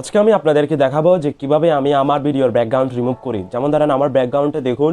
আজকে আমি আপনাদেরকে দেখাবো যে কিভাবে আমি আমার ভিডিওর ব্যাকগ্রাউন্ড রিমুভ করি। যেমন ধরেন আমার ব্যাকগ্রাউন্ডে দেখুন,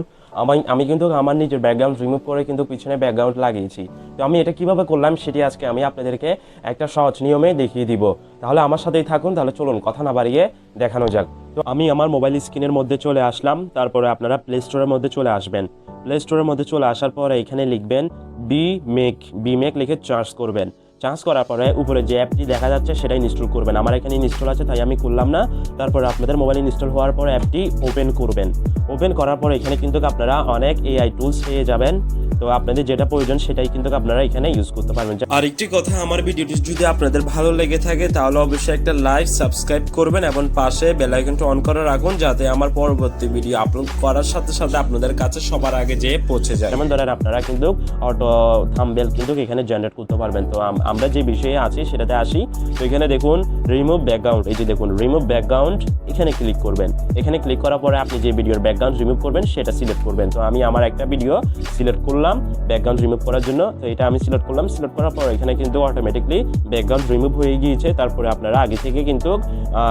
আমি কিন্তু আমার নিজের ব্যাকগ্রাউন্ড রিমুভ করে কিন্তু পিছনে ব্যাকগ্রাউন্ড লাগিয়েছি। তো আমি এটা কিভাবে করলাম সেটি আজকে আমি আপনাদেরকে একটা সহজ নিয়মে দেখিয়ে দিব। তাহলে আমার সাথেই থাকুন, তাহলে চলুন কথা না বাড়িয়ে দেখানো যাক। তো আমি আমার মোবাইল স্ক্রিনের মধ্যে চলে আসলাম, তারপরে আপনারা প্লে স্টোরের মধ্যে চলে আসবেন। প্লে স্টোরের মধ্যে চলে আসার পরে এখানে লিখবেন বি মেক লিখে চার্জ করবেন। চার্জ করার পরে উপরে যে অ্যাপটি দেখা যাচ্ছে সেটাই ইনস্টল করবেন। আমার এখানে ইনস্টল আছে তাই আমি করলাম না। তারপরে আপনাদের মোবাইলে ইনস্টল হওয়ার পরে অ্যাপটি ওপেন করবেন। ওপেন করার পরে এখানে কিন্তু আপনারা অনেক এআই টুলস পেয়ে যাবেন। তো আপনাদের যেটা প্রয়োজন সেটাই কিন্তু আপনারা এখানে ইউজ করতে পারবেন। আর একটি কথা, আমার ভিডিওটি যদি আপনাদের ভালো লেগে থাকে তাহলে অবশ্যই একটা লাইক সাবস্ক্রাইব করবেন এবং পাশে বেল আইকনটা অন করে রাখুন, যাতে আমার পরবর্তী ভিডিও আপলোড করার সাথে সাথে আপনাদের কাছে সবার আগে যেয়ে পৌঁছে যায়। যেমন ধরেন আপনারা কিন্তু অটো থাম্বনেল কিন্তু এখানে জেনারেট করতে পারবেন। তো আমরা যে বিষয়ে আছি সেটাতে আসি। তো এখানে দেখুন রিমুভ ব্যাকগ্রাউন্ড, এই যে দেখুন রিমুভ ব্যাকগ্রাউন্ড, এখানে ক্লিক করবেন। এখানে ক্লিক করার পরে আপনি যে ভিডিওর ব্যাকগ্রাউন্ড রিমুভ করবেন সেটা সিলেক্ট করবেন। তো আমি আমার একটা ভিডিও সিলেক্ট করলাম ব্যাকগ্রাউন্ড রিমুভ করার জন্য। তো এটা আমি সিলেক্ট করলাম। সিলেক্ট করার পর এখানে কিন্তু অটোমেটিকলি ব্যাকগ্রাউন্ড রিমুভ হয়ে গিয়েছে। তারপরে আপনারা আগে থেকে কিন্তু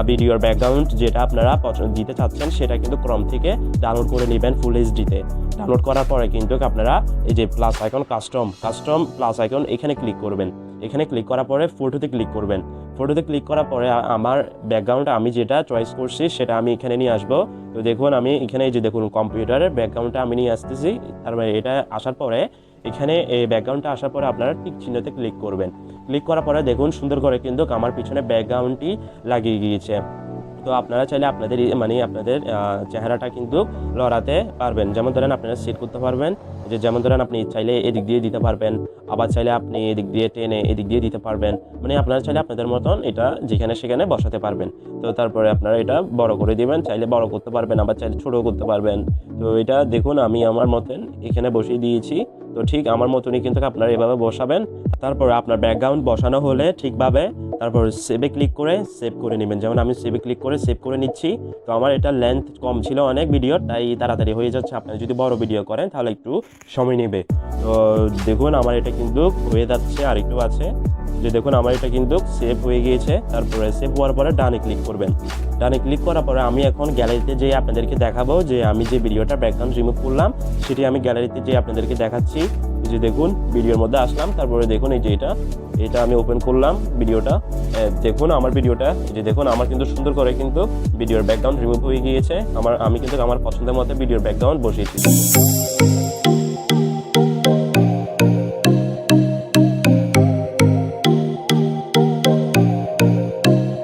ভিডিওর ব্যাকগ্রাউন্ড যেটা আপনারা দিতে চাচ্ছেন সেটা কিন্তু ক্রম থেকে ডাউনলোড করে নেবেন ফুল এইচডিতে। ডাউনলোড করার পরে কিন্তু আপনারা এই যে plus icon custom plus icon এখানে ক্লিক করবেন। এখানে ক্লিক করার পরে ফটোতে ক্লিক করবেন। ফটোতে ক্লিক করার পরে আমার ব্যাকগ্রাউন্ড আমি যেটা চয়েস করছি সেটা আমি এখানে নিয়ে আসবো। তো দেখুন আমি এখানে এই যে দেখুন কম্পিউটারের ব্যাকগ্রাউন্ডটা আমি নিয়ে আসতেছি। তারপরে এটা আসার পরে এখানে এই ব্যাকগ্রাউন্ডটা আসার পরে আপনারা টিক চিহ্নতে ক্লিক করবেন। ক্লিক করার পরে দেখুন সুন্দর করে কিন্তু আমার পিছনে ব্যাকগ্রাউন্ডটি লাগিয়ে গিয়েছে। তো আপনারা চাইলে আপনাদের আপনাদের চেহারাটা কিন্তু লড়াতে পারবেন। যেমন ধরেন আপনারা সেট করতে পারবেন, যে যেমন ধরেন আপনি চাইলে এদিক দিয়ে দিতে পারবেন, আবার চাইলে আপনি এদিক দিয়ে টেনে এদিক দিয়ে দিতে পারবেন। আপনারা চাইলে আপনাদের মতন এটা যেখানে সেখানে বসাতে পারবেন। তো তারপরে আপনারা এটা বড় করে দিবেন, চাইলে বড় করতে পারবেন, আবার চাইলে ছোটও করতে পারবেন। তো এটা দেখুন আমি আমার মতন এখানে বসিয়ে দিয়েছি। তো ঠিক আমার মতনই কিন্তু আপনারা এভাবে বসাবেন। তারপরে আপনার ব্যাকগ্রাউন্ড বসানো হলে ঠিকভাবে তারপর সেভে ক্লিক করে সেভ করে নেবেন। যেমন আমি সেভে ক্লিক করে সেভ করে নিচ্ছি। তো আমার এটা লেন্থ কম ছিল অনেক ভিডিওর, তাই তাড়াতাড়ি হয়ে যাচ্ছে। আপনারা যদি বড় ভিডিও করেন তাহলে একটু সময় নেবে। তো দেখুন আমার এটা কিন্তু হয়ে যাচ্ছে, আর একটু আছে। যে দেখুন আমার এটা কিন্তু সেভ হয়ে গিয়েছে। তারপরে সেভ হওয়ার পরে ডানে ক্লিক করবেন। ডানে ক্লিক করার পরে আমি এখন গ্যালারিতে যেয়ে আপনাদেরকে দেখাবো যে আমি যে ভিডিওটা ব্যাকগ্রাউন্ড রিমুভ করলাম সেটি আমি গ্যালারিতে যেয়ে আপনাদেরকে দেখাচ্ছি। এই যে দেখুন ভিডিওর মধ্যে আসলাম, তারপরে দেখুন এই যে এটা আমি ওপেন করলাম ভিডিওটা। দেখুন আমার ভিডিওটা, এই যে দেখুন আমার কিন্তু সুন্দর করে কিন্তু ভিডিওর ব্যাকগ্রাউন্ড রিমুভ হয়ে গিয়েছে। আমি কিন্তু আমার পছন্দের মতো ভিডিওর ব্যাকগ্রাউন্ড বসিয়েছি।